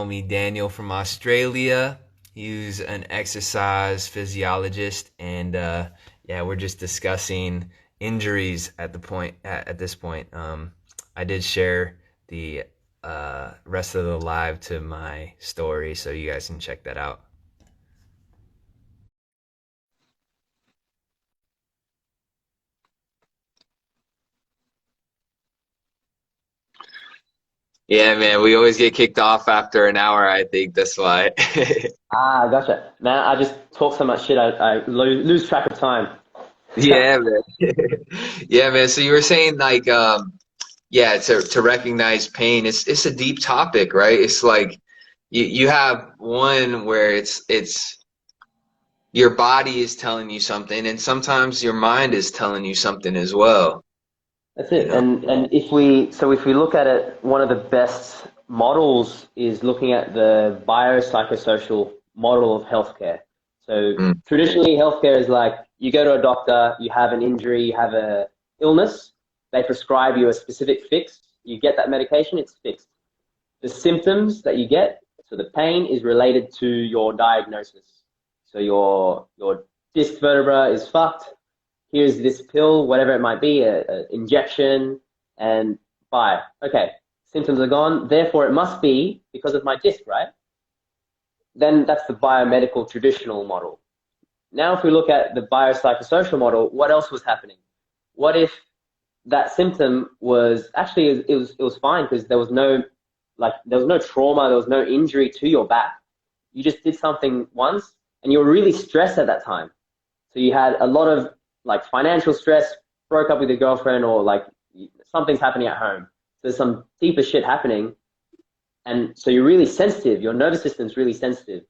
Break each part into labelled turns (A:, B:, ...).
A: homie Daniel from Australia. He's an exercise physiologist, and yeah, we're just discussing injuries at this point. I did share the rest of the live to my story, so you guys can check that out. Yeah, man, we always get kicked off after an hour. I think that's why.
B: Ah, gotcha. Man, I just talk so much shit, I lose track of time.
A: Yeah, man. Yeah, man. So you were saying like yeah, to recognize pain. It's a deep topic, right? It's like you have one where it's your body is telling you something, and sometimes your mind is telling you something as well,
B: That's
A: you
B: it.
A: know?
B: And if we look at it, one of the best models is looking at the biopsychosocial model of healthcare. So
A: Mm,
B: traditionally, healthcare is like you go to a doctor, you have an injury, you have a illness, they prescribe you a specific fix, you get that medication, it's fixed. The symptoms that you get, so the pain is related to your diagnosis. So your disc vertebra is fucked. Here's this pill, whatever it might be, a injection, and bye. Okay, symptoms are gone. Therefore, it must be because of my disc, right? Then that's the biomedical traditional model. Now, if we look at the biopsychosocial model, what else was happening? What if that symptom was actually it was fine because there was no trauma, there was no injury to your back. You just did something once, and you were really stressed at that time. So you had a lot of like financial stress, broke up with your girlfriend, or like something's happening at home. There's some deeper shit happening, and so you're really sensitive. Your nervous system's really sensitive,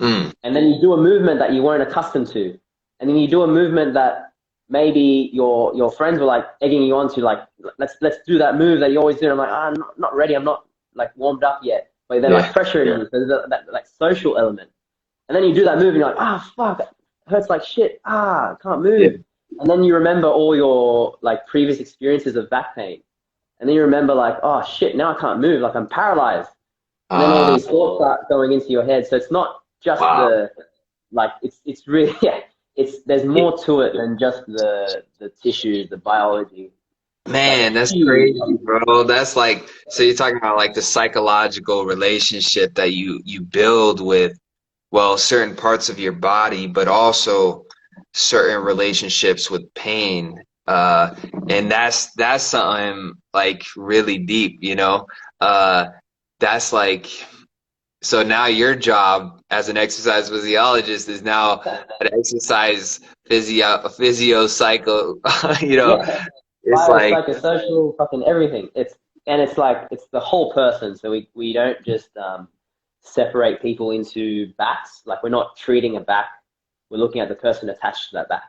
A: mm,
B: and then you do a movement that you weren't accustomed to, and then you do a movement that maybe your friends were like egging you on to, like let's do that move that you always do. And I'm like, I'm not ready. I'm not like warmed up yet. But they're like
A: yeah.
B: pressuring you. So there's that like social element. And then you do that move and you're like, ah, fuck, it hurts like shit. Ah, I can't
A: Yeah.
B: move. And then you remember all your like previous experiences of back pain. And then you remember like, oh shit, now I can't move. Like I'm paralyzed. And then all
A: Uh,
B: these thoughts start going into your head. So it's not just
A: wow.
B: the like it's really yeah. It's there's more to it than just the tissues, the biology. It's like
A: Man, that's
B: huge.
A: crazy, bro. That's like, so you're talking about like the psychological relationship that you build with, well, certain parts of your body, but also certain relationships with pain. And that's something like really deep, you know? That's like, so now your job as an exercise physiologist is now an exercise physio psycho, you know,
B: Yeah,
A: it's like,
B: biopsychosocial, fucking everything. It's like it's the whole person. So we don't just separate people into backs. Like we're not treating a back. We're looking at the person attached to that back.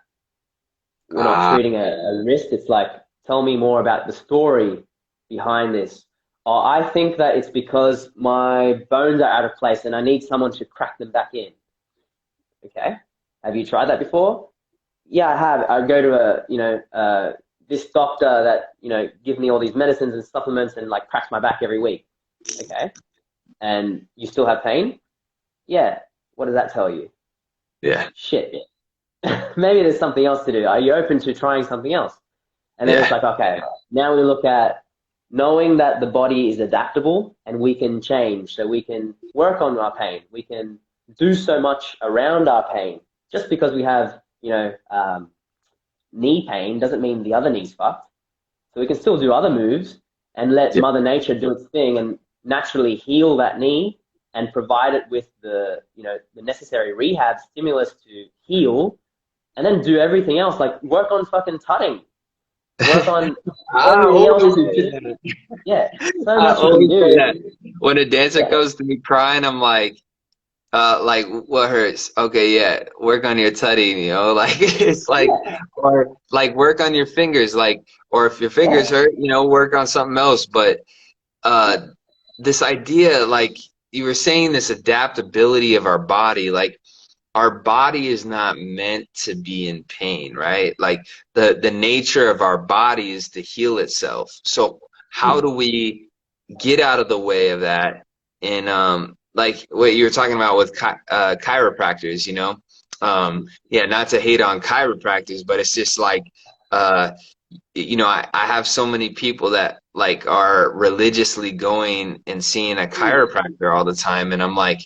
B: We're not
A: ah,
B: treating a wrist. It's like, tell me more about the story behind this. I think that it's because my bones are out of place and I need someone to crack them back in. Okay. Have you tried that before? Yeah, I have. I go to this doctor that, give me all these medicines and supplements and like cracks my back every week. Okay. And you still have pain? Yeah. What does that tell you?
A: yeah,
B: Shit. Maybe there's something else to do. Are you open to trying something else? And then it's
A: yeah.
B: like, okay, now we look at knowing that the body is adaptable and we can change. So we can work on our pain. We can do so much around our pain. Just because we have, knee pain doesn't mean the other knee's fucked. So we can still do other moves and let
A: Yeah.
B: Mother Nature do its thing and naturally heal that knee and provide it with the necessary rehab stimulus to heal, and then do everything else. Like work on fucking tutting, work on
A: I
B: everything else
A: always
B: to
A: say
B: just,
A: that.
B: yeah, so
A: I
B: much you can
A: always say
B: do.
A: that. When a dancer
B: Yeah,
A: goes to me crying, I'm like what hurts? Okay, yeah, work on your tutting, you know, like it's like,
B: yeah,
A: or like work on your fingers, like, or if your fingers
B: yeah,
A: hurt, you know, work on something else. But uh,
B: yeah.
A: this idea, like you were saying, this adaptability of our body, like our body is not meant to be in pain, right? Like the nature of our body is to heal itself. So how
B: Hmm.
A: do we get out of the way of that in like what you were talking about with chiropractors, you know. Yeah, not to hate on chiropractors, but it's just like uh, you know, I have so many people that like are religiously going and seeing a chiropractor all the time, and I'm like,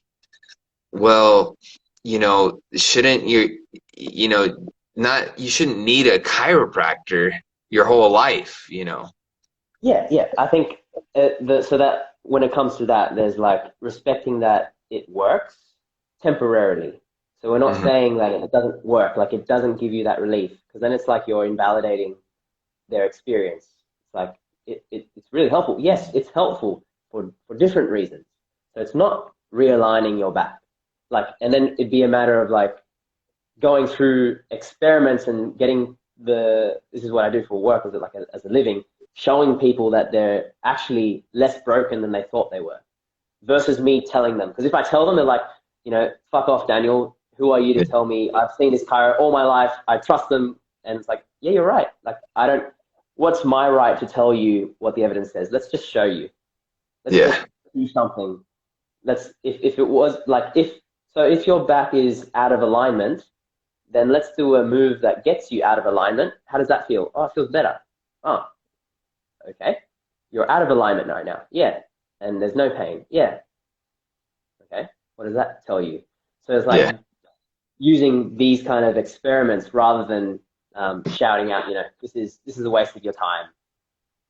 A: well, you know, shouldn't you know, not you shouldn't need a chiropractor your whole life, you know.
B: Yeah, yeah. I think so that when it comes to that, there's like respecting that it works temporarily. So we're not
A: Hmm.
B: saying that it doesn't work, like it doesn't give you that relief, because then it's like you're invalidating their experience. It's like it's really helpful. Yes, it's helpful for different reasons. So it's not realigning your back. Like, and then it'd be a matter of like going through experiments and getting this is what I do for work as a living, showing people that they're actually less broken than they thought they were, versus me telling them. Because if I tell them, they're like, fuck off, Daniel. Who are you to tell me? I've seen this chiro all my life. I trust them, and it's like, yeah, you're right. Like I don't. What's my right to tell you what the evidence says? Let's just show you. Let's just
A: Yeah.
B: do something. Let's if it was like if your back is out of alignment, then let's do a move that gets you out of alignment. How does that feel? Oh, it feels better. Oh, okay. You're out of alignment right now. Yeah. And there's no pain. Yeah. Okay. What does that tell you? So it's
A: Yeah.
B: like using these kind of experiments rather than shouting out, this is a waste of your time.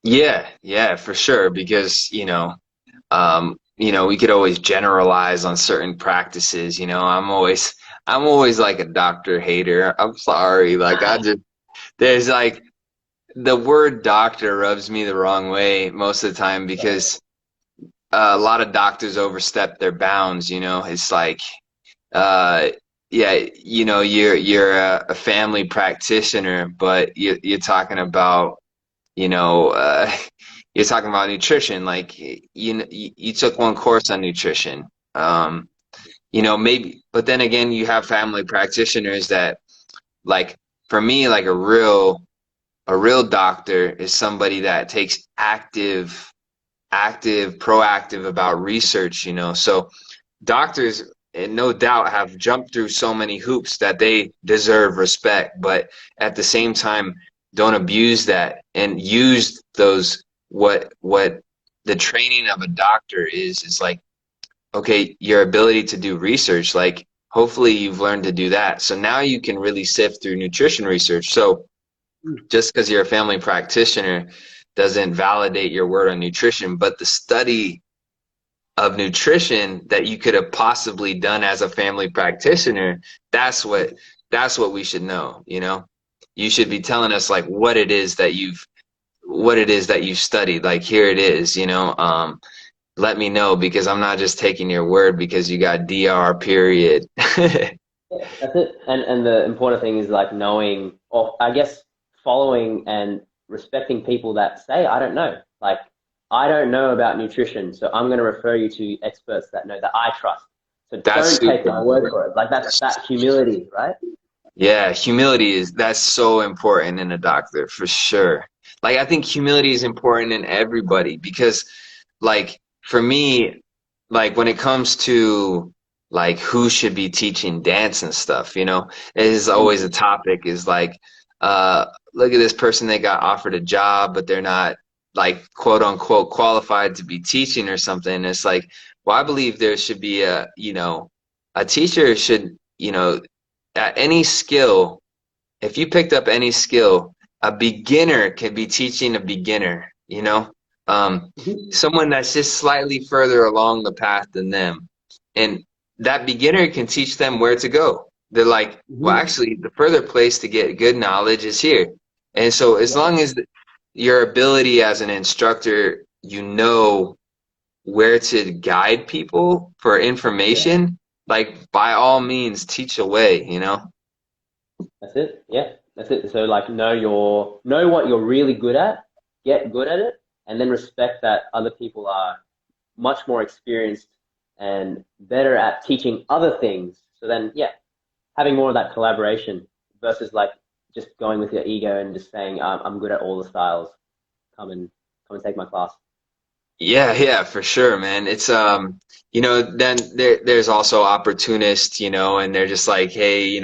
A: Yeah, yeah, for sure. Because, you know, we could always generalize on certain practices. You know, I'm always like a doctor hater. I'm sorry. Like there's like the word doctor rubs me the wrong way most of the time because a lot of doctors overstep their bounds. You know, it's like, uh, yeah, you know, you're a family practitioner, but you're talking about you know, you're talking about nutrition. Like you took one course on nutrition. You know, maybe, but then again, you have family practitioners that, like, for me, like a real doctor is somebody that takes proactive about research. You know, so doctors, no doubt, have jumped through so many hoops that they deserve respect, but at the same time, don't abuse that and use those what the training of a doctor is like, okay, your ability to do research, like hopefully you've learned to do that. So now you can really sift through nutrition research. So just because you're a family practitioner doesn't validate your word on nutrition, but the study of nutrition that you could have possibly done as a family practitioner, that's what we should know, you know. You should be telling us like what it is that you've studied. Like here it is, you know. Let me know because I'm not just taking your word because you got DR period.
B: Yeah, that's it. And the important thing is like knowing, or I guess following and respecting people that say, I don't know. Like, I don't know about nutrition, so I'm going to refer you to experts that know that I trust. So
A: That's
B: don't take
A: super
B: my word
A: important.
B: for it. Like that's that humility, right?
A: Yeah, humility is that's so important in a doctor for sure. Like I think humility is important in everybody because like for me, like when it comes to like who should be teaching dance and stuff, you know, it is always a
B: Mm.
A: topic is like look at this person they got offered a job but they're not like quote unquote qualified to be teaching or something. It's like, well, I believe there should be a teacher should, at any skill, if you picked up any skill, a beginner can be teaching a beginner, you know?
B: Mhm.
A: Someone that's just slightly further along the path than them. And that beginner can teach them where to go. They're like, well,
B: Mhm.
A: actually, the further place to get good knowledge is here. And so, as
B: Yeah.
A: long as your ability as an instructor, you know where to guide people for
B: Yeah.
A: information, like by all means, teach away, you know?
B: That's it. Yeah. That's it. So like know what you're really good at, get good at it, and then respect that other people are much more experienced and better at teaching other things. So then, yeah, having more of that collaboration versus like just going with your ego and just saying, I'm good at all the styles. Come and come and take my class.
A: Yeah, yeah, for sure, man. It's then there's also opportunists, and they're just like, hey,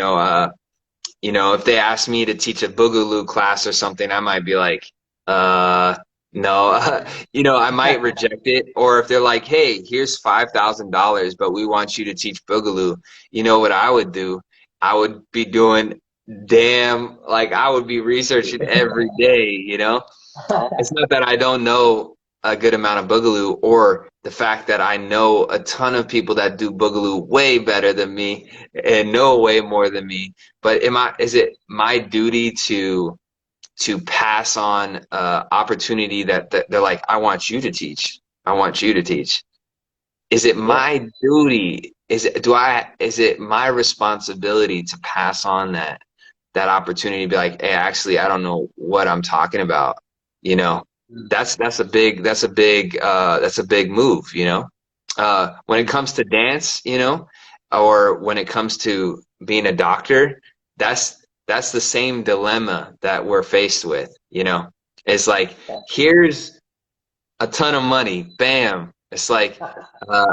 A: if they ask me to teach a boogaloo class or something, I might be like, uh, no, I might reject it. Or if they're like, hey, here's $5,000, but we want you to teach boogaloo, you know what I would do? I would be doing like I would be researching every day, It's not that I don't know a good amount of boogaloo or the fact that I know a ton of people that do boogaloo way better than me and know way more than me. But is it my duty to pass on opportunity that they're like, I want you to teach. I want you to teach. Is it
B: Yeah.
A: my duty? Is it my responsibility to pass on that opportunity to be like, hey, actually, I don't know what I'm talking about. You know,
B: Mm.
A: that's a big move, when it comes to dance, or when it comes to being a doctor, that's the same dilemma that we're faced with, It's like, here's a ton of money, bam. It's like,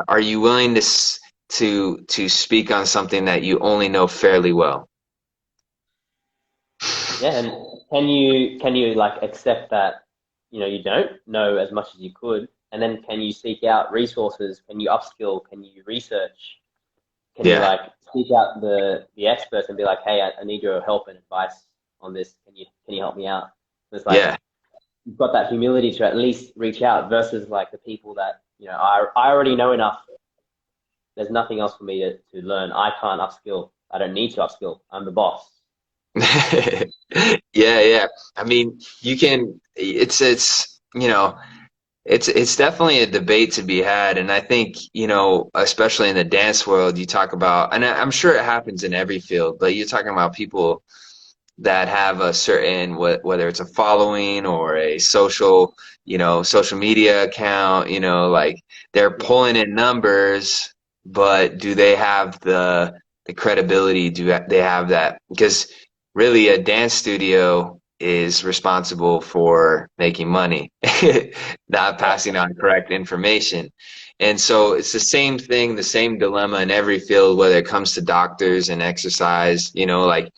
A: are you willing to speak on something that you only know fairly well?
B: Yeah, and can you like accept that you don't know as much as you could, and then can you seek out resources? Can you upskill? Can you research? Can you
A: Yeah,
B: like seek out the experts and be like, hey, I need your help and advice on this. Can you help me out? It's like
A: yeah.
B: you've got that humility to at least reach out versus like the people that I already know enough. There's nothing else for me to learn. I can't upskill. I don't need to upskill. I'm the boss.
A: Yeah, yeah. I mean, you can, it's definitely a debate to be had. And I think, especially in the dance world, you talk about, and I'm sure it happens in every field, but you're talking about people that have a certain, whether it's a following or a social media account, like they're
B: Yeah,
A: pulling in numbers, but do they have the credibility? Do they have that? Because really, a dance studio is responsible for making money, not
B: yeah,
A: passing on correct information. And so it's the same thing, the same dilemma in every field, whether it comes to doctors and exercise, like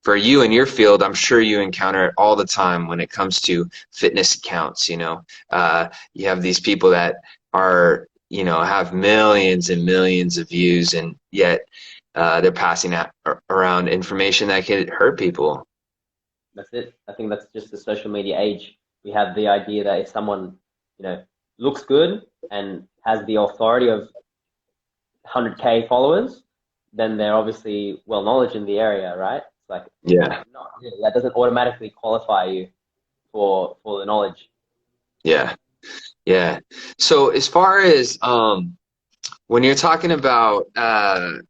A: for you in your field, I'm sure you encounter it all the time when it comes to fitness accounts. You have these people that are, have millions and millions of views, and yet they're passing out around information that could hurt people.
B: that's it. I think that's just the social media age. We have the idea that if someone, you know, looks good and has the authority of 100K followers, then they're obviously well knowledge in the area, right? It's like
A: Yeah,
B: not really. That doesn't automatically qualify you for the knowledge.
A: yeah, yeah. So as far as when you're talking about the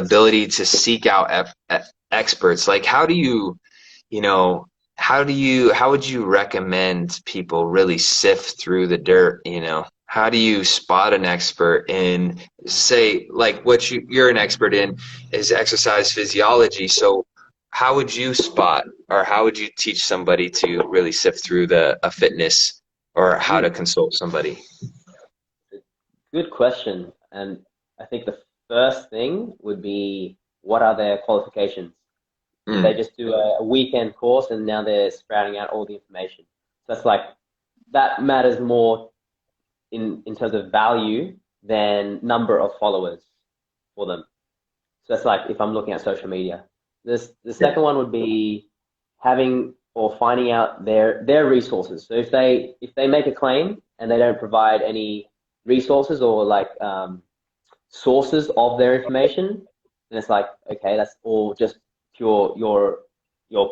A: ability to seek out experts, like you know how would you recommend people really sift through the dirt? How do you spot an expert in, say, like what you're an expert in is exercise physiology? So how would you spot, or how would you teach somebody to really sift through a fitness, or how to
B: Hmm.
A: consult somebody?
B: Good question. And I think the first thing would be what are their qualifications? Did they
A: Mm,
B: just do a weekend course and now they're sprouting out all the information? So that's like that matters more in terms of value than number of followers for them. So that's like if I'm looking at social media. The
A: yeah.
B: second one would be having or finding out their resources. So if they make a claim and they don't provide any resources or like sources of their information, then it's like okay, that's all just pure your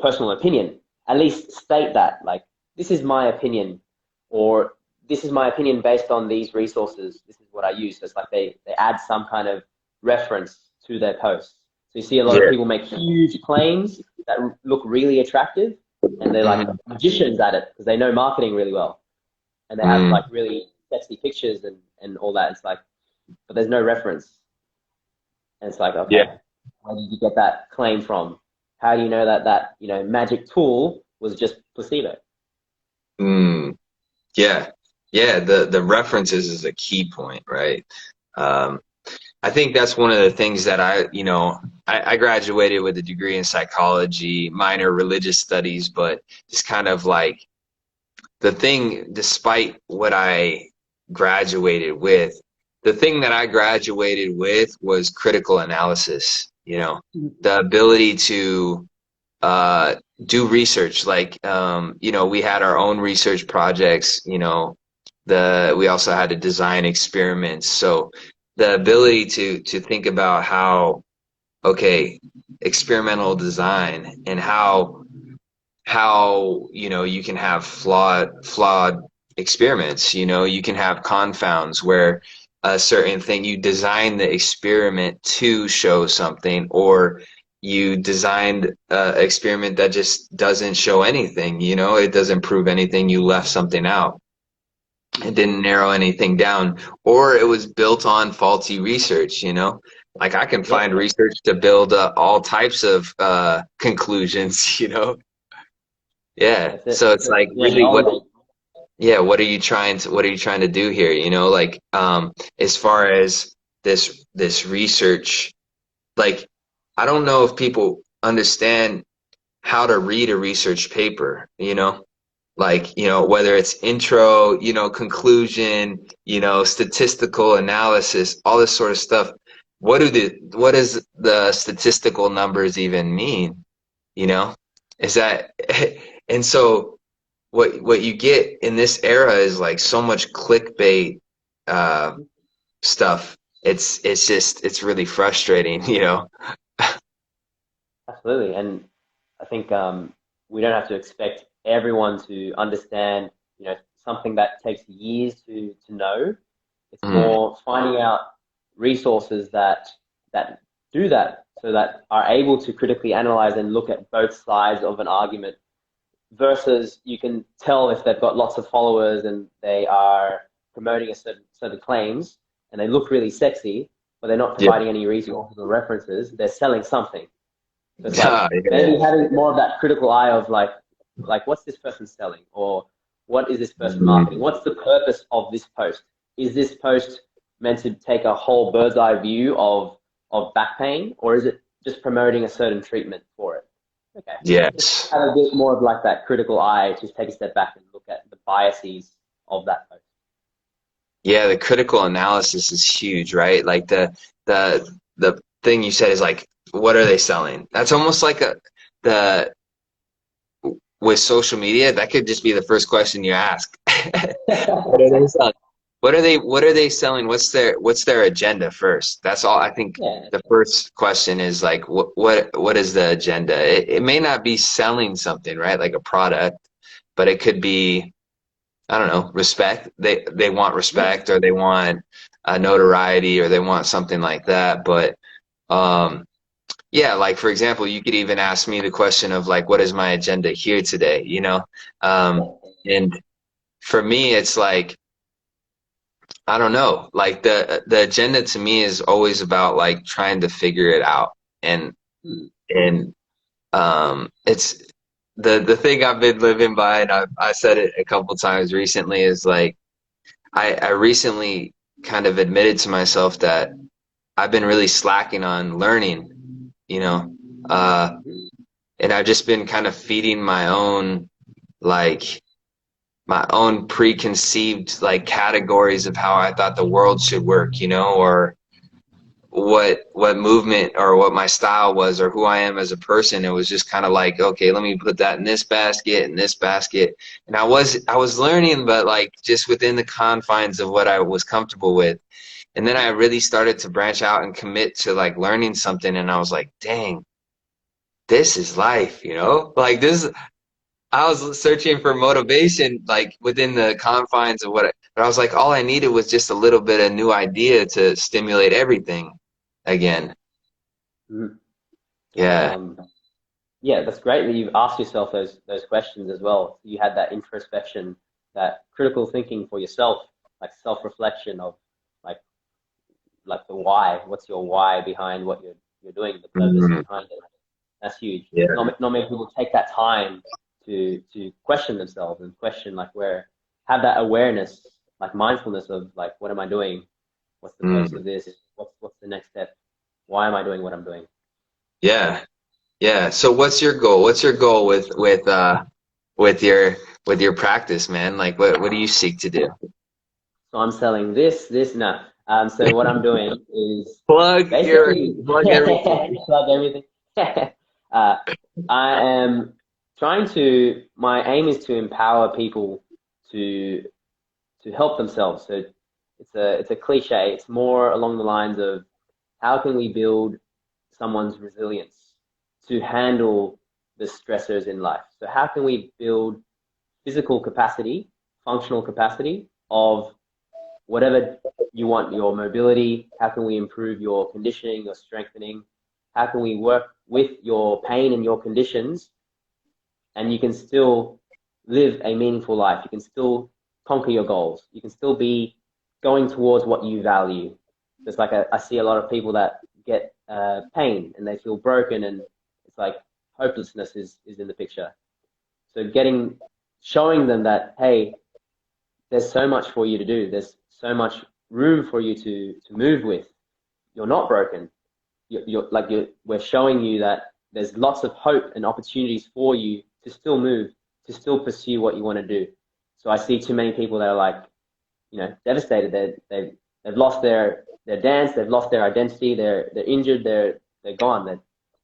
B: personal opinion. At least state that like this is my opinion, or this is my opinion based on these resources. This is what I use. So it's like they add some kind of reference to their posts. So you see a lot of
A: Yeah.
B: people make huge claims that look really attractive, and they're like
A: Hmm.
B: magicians at it because they know marketing really well, and they have like
A: Mm,
B: really sexy pictures and all that. It's like, but there's no reference, and it's like,
A: yeah.
B: okay, where did you get that claim from? How do you know that magic tool was just placebo?
A: Mm. Yeah. Yeah. The references is a key point, right? Um, I think that's one of the things that I graduated with a degree in psychology, minor religious studies, but just kind of like the thing, despite what I graduated with, the thing that I graduated with was critical analysis, the ability to uh, do research. Like, we had our own research projects, we also had to design experiments. So the ability to think about how, okay, experimental design and how you can have flawed experiments. You can have confounds where a certain thing, you design the experiment to show something, or you designed an experiment that just doesn't show anything. It doesn't prove anything. You left something out. It didn't narrow anything down, or it was built on faulty research. Like, I can
B: Yep.
A: find research to build all types of conclusions. Yeah.
B: That's it.
A: So it's like,
B: Yeah,
A: really, what,
B: knowledge.
A: yeah, what are you trying to do here? Like, as far as this research, like, I don't know if people understand how to read a research paper, like, whether it's intro, conclusion, statistical analysis, all this sort of stuff. What does the statistical numbers even mean? You know? Is that and so what you get in this era is like so much clickbait uh stuff. It's really frustrating,
B: Absolutely. And I think we don't have to expect everyone to understand, something that takes years to know. It's
A: Mm,
B: more finding out resources that do that, so that are able to critically analyze and look at both sides of an argument, versus you can tell if they've got lots of followers and they are promoting a certain claims and they look really sexy, but they're not
A: yeah.
B: providing any resources or references. They're selling something. So it's like
A: Yeah.
B: maybe having more of that critical eye of like what's this person selling, or what is this person marketing?
A: Mm,
B: What's the purpose of this post? Is this post meant to take a whole bird's eye view of back pain, or is it just promoting a certain treatment for it? Okay, just
A: yes.
B: have a bit more of like that critical eye. Just take a step back and look at the biases of that post.
A: Yeah, the critical analysis is huge, right? Like, the thing you said is like, what are they selling? That's almost like the with social media, that could just be the first question you ask. What are they selling? What are they selling? What's their agenda first? That's all. I think
B: Yeah.
A: the first question is like, what is the agenda? It may not be selling something, right? Like a product, but it could be, I don't know, respect. They want respect, or they want notoriety, or they want something like that. But um yeah, like, for example, you could even ask me the question of like, what is my agenda here today? And for me, it's like, I don't know. Like, the agenda to me is always about like trying to figure it out. And and it's the thing I've been living by, and I said it a couple times recently, is like, I recently kind of admitted to myself that I've been really slacking on learning, uh, and I've just been kind of feeding like my own preconceived like categories of how I thought the world should work, or what movement or what my style was or who I am as a person. It was just kind of like, okay, let me put that in this basket and this basket. And I was learning, but like just within the confines of what I was comfortable with. And then I really started to branch out and commit to like learning something, and I was like, dang, this is life, Like, this, I was searching for motivation, like within the confines of but I was like, all I needed was just a little bit of new idea to stimulate everything again.
B: Mhm.
A: Yeah.
B: Um, Yeah, that's great that you've asked yourself those questions as well. You had that introspection, that critical thinking for yourself, like self-reflection of like like the why. What's your why behind what you're doing, the purpose
A: Mhm.
B: behind it. That's huge.
A: Yeah.
B: Not many people take that time to question themselves and question like have that awareness, like mindfulness of like, what am I doing? What's the purpose
A: Mm.
B: of this? What's the next step? Why am I doing what I'm doing?
A: Yeah. Yeah. So what's your goal? What's your goal with your with your practice, man? Like what do you seek to do?
B: So I'm selling this, no. So what I'm doing is basically
A: Plug everything.
B: plug everything. I am trying to. My aim is to empower people to to help themselves. So it's a cliche. It's more along the lines of how can we build someone's resilience to handle the stressors in life. So how can we build physical capacity, functional capacity of whatever you want, your mobility, how can we improve your conditioning, your strengthening, how can we work with your pain and your conditions, and you can still live a meaningful life, you can still conquer your goals, you can still be going towards what you value. Just like I see a lot of people that get pain and they feel broken, and it's like hopelessness is in the picture. So showing them that, hey, there's so much for you to do. There's so much room for you to move with. You're not broken. We're showing you that there's lots of hope and opportunities for you to still move, to still pursue what you want to do. So I see too many people that are like, devastated. They've lost their dance. They've lost their identity. They're injured. They're gone.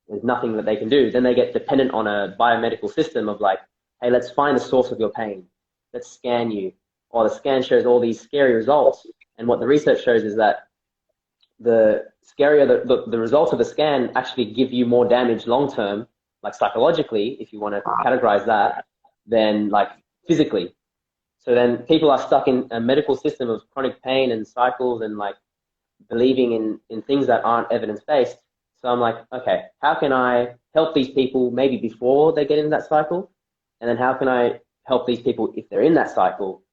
B: There's nothing that they can do. Then they get dependent on a biomedical system of like, hey, let's find the source of your pain. Let's scan you. Or the scan shows all these scary results. And what the research shows is that the scarier the results of the scan actually give you more damage long term, like psychologically, if you want to categorize that, than like physically. So then people are stuck in a medical system of chronic pain and cycles and like believing in things that aren't evidence based. So I'm like, okay, how can I help these people maybe before they get into that cycle? And then how can I help these people if they're in that cycle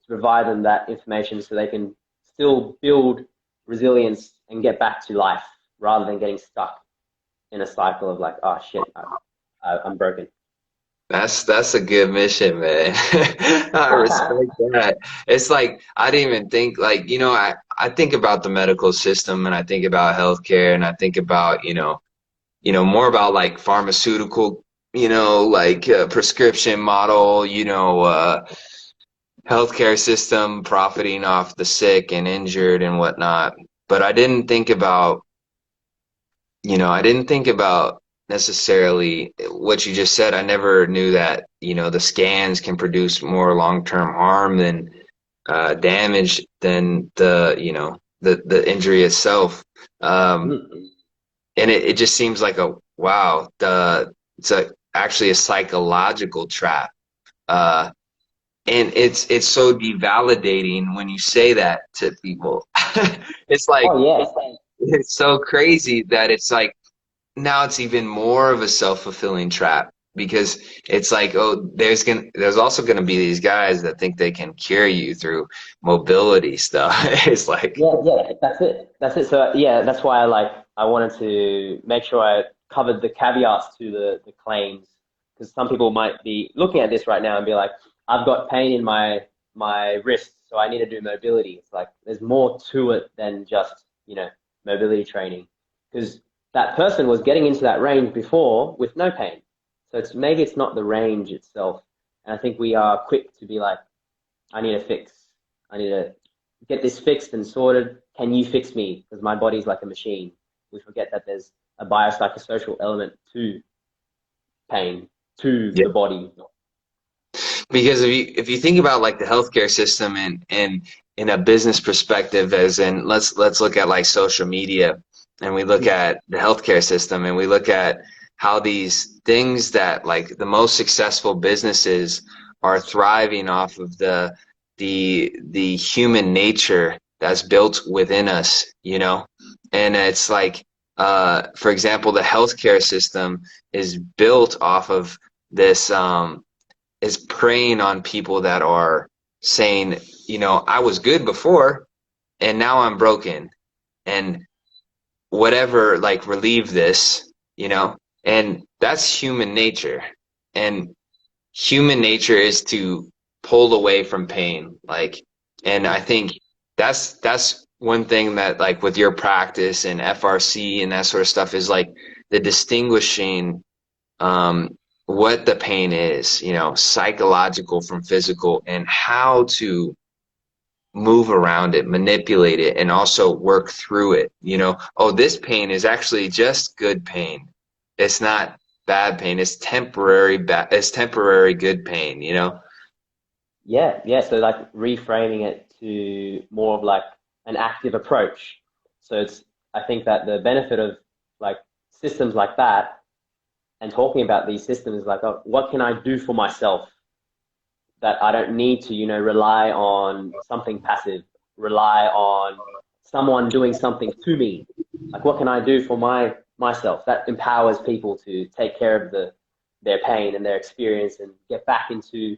B: to provide them that information so they can still build resilience and get back to life rather than getting stuck in a cycle of like, oh shit, I'm broken.
A: That's a good mission, man. I respect that. It's like I didn't even think like, I think about the medical system and I think about healthcare and I think about, more about like pharmaceutical, like prescription model, healthcare system profiting off the sick and injured and whatnot. But I didn't think about necessarily what you just said. I never knew that, the scans can produce more long-term harm than damage than the injury itself. Um, and it just seems like wow, actually a psychological trap. Uh, and it's so devalidating when you say that to people. It's like,
B: Oh yeah.
A: it's so crazy that it's like now it's even more of a self-fulfilling trap because it's like, oh, there's also gonna be these guys that think they can cure you through mobility stuff. It's like,
B: Yeah, that's it. That's it. So yeah, that's why I wanted to make sure I covered the caveats to the claims, because some people might be looking at this right now and be like, I've got pain in my wrist, so I need to do mobility. It's like there's more to it than just, mobility training, because that person was getting into that range before with no pain. So maybe it's not the range itself. And I think we are quick to be like, I need a fix. I need to get this fixed and sorted. Can you fix me? Because my body's like a machine. We forget that there's a biopsychosocial element to pain, to
A: yeah.
B: the body.
A: Because if you think about like the healthcare system and in a business perspective, as in let's look at like social media and we look at the healthcare system and we look at how these things that like the most successful businesses are thriving off of the human nature that's built within us, and it's like for example, the healthcare system is built off of this is preying on people that are saying, I was good before and now I'm broken and whatever, like relieve this, and that's human nature. And human nature is to pulled away from pain. Like, and I think that's one thing that like with your practice and FRC and that sort of stuff is like the distinguishing what the pain is, you know, psychological from physical, and how to move around it, manipulate it, and also work through it. You know, oh, this pain is actually just good pain. It's not bad pain. It's temporary it's temporary good pain, you know?
B: Yeah, yeah. So like reframing it to more of like an active approach. So it's, I think that the benefit of like systems like that and talking about these systems like, oh, what can I do for myself that I don't need to, you know, rely on something passive, rely on someone doing something to me. Like, what can I do for myself? That empowers people to take care of their pain and their experience and get back into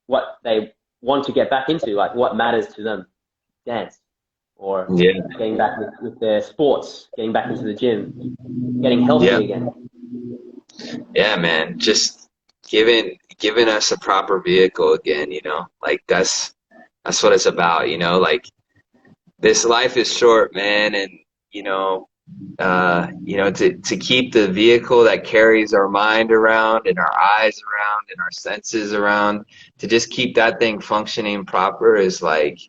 B: what they want to get back into, like what matters to them, dance, or
A: Yeah.
B: getting back with their sports, getting back into the gym, getting healthy
A: Yeah.
B: again.
A: Yeah, man. Just giving us a proper vehicle again, you know? Like that's what it's about, you know? Like this life is short, man, and you know, to keep the vehicle that carries our mind around and our eyes around and our senses around, to just keep that thing functioning proper is like,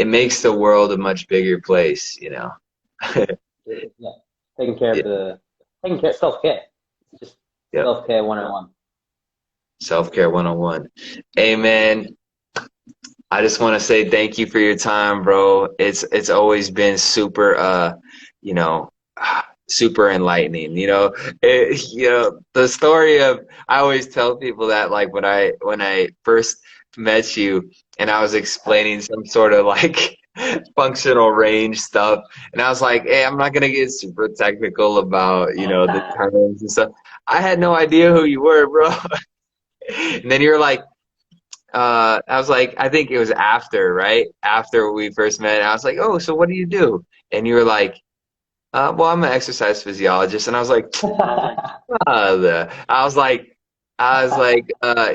A: it makes the world a much bigger place, you know.
B: Yeah, taking care of
A: Yeah,
B: the taking care self-care. It's just
A: yep.
B: self-care 101.
A: Self-care 101. Hey, man, I just want to say thank you for your time, bro. It's always been super, you know, super enlightening. The story of, I always tell people that like when I first met you and I was explaining some sort of like functional range stuff, and I was like, hey, I'm not gonna get super technical about, you know, the terms and stuff. I had no idea who you were, bro. And then you're like, I was like, I think it was after, right? After we first met, I was like, oh, so what do you do? And you were like, well, I'm an exercise physiologist. And I was like,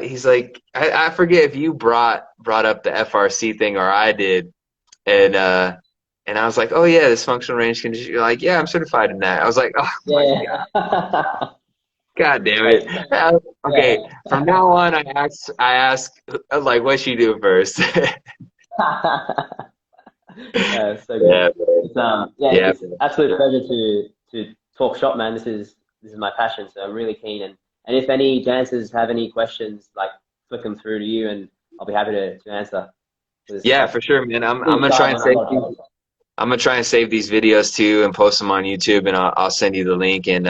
A: he's like, I forget if you brought up the FRC thing or I did. And, and I was like, oh yeah, this functional range condition. You're like, yeah, I'm certified in that. I was like, oh my
B: Yeah.
A: God damn it.
B: Wait,
A: Okay,
B: yeah.
A: from now on, I ask like what she do first.
B: So good.
A: Yeah, man.
B: Yeah,
A: Yeah,
B: it's
A: man.
B: absolute pleasure to talk shop, man. This is my passion, so I'm really keen. And if any dancers have any questions, like flick them through to you, and I'll be happy to answer. Because
A: Yeah, for sure, man. I'm
B: deep
A: gonna try
B: dive
A: and
B: on a
A: save
B: lot of stuff.
A: I'm gonna try and save these videos too and post them on YouTube, and I'll send you the link. And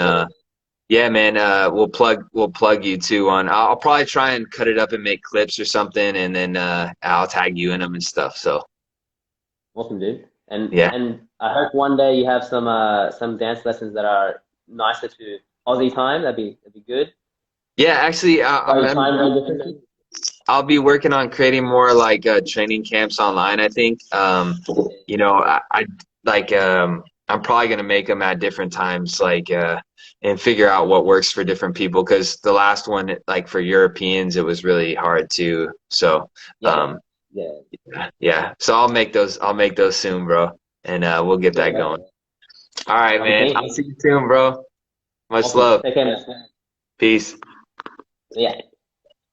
A: yeah, man, we'll plug you too on. I'll probably try and cut it up and make clips or something, and then I'll tag you in them and stuff. So
B: Awesome, dude. And
A: yeah,
B: and I hope one day you have some dance lessons that are nicer to Aussie time. That'd be good.
A: yeah. Actually,
B: Are you time zone different?
A: I'll be working on creating more like training camps online, I think. You know, I like I'm probably gonna make them at different times, like and figure out what works for different people. Because the last one, like for Europeans, it was really hard too. So
B: Yeah,
A: um,
B: yeah,
A: yeah. So I'll make those soon, bro, and we'll get
B: yeah.
A: that going. All right,
B: I'll be
A: man. I'll
B: keen.
A: see you soon, bro. Much
B: Awesome.
A: love.
B: Take care, man.
A: Peace.
B: Yeah.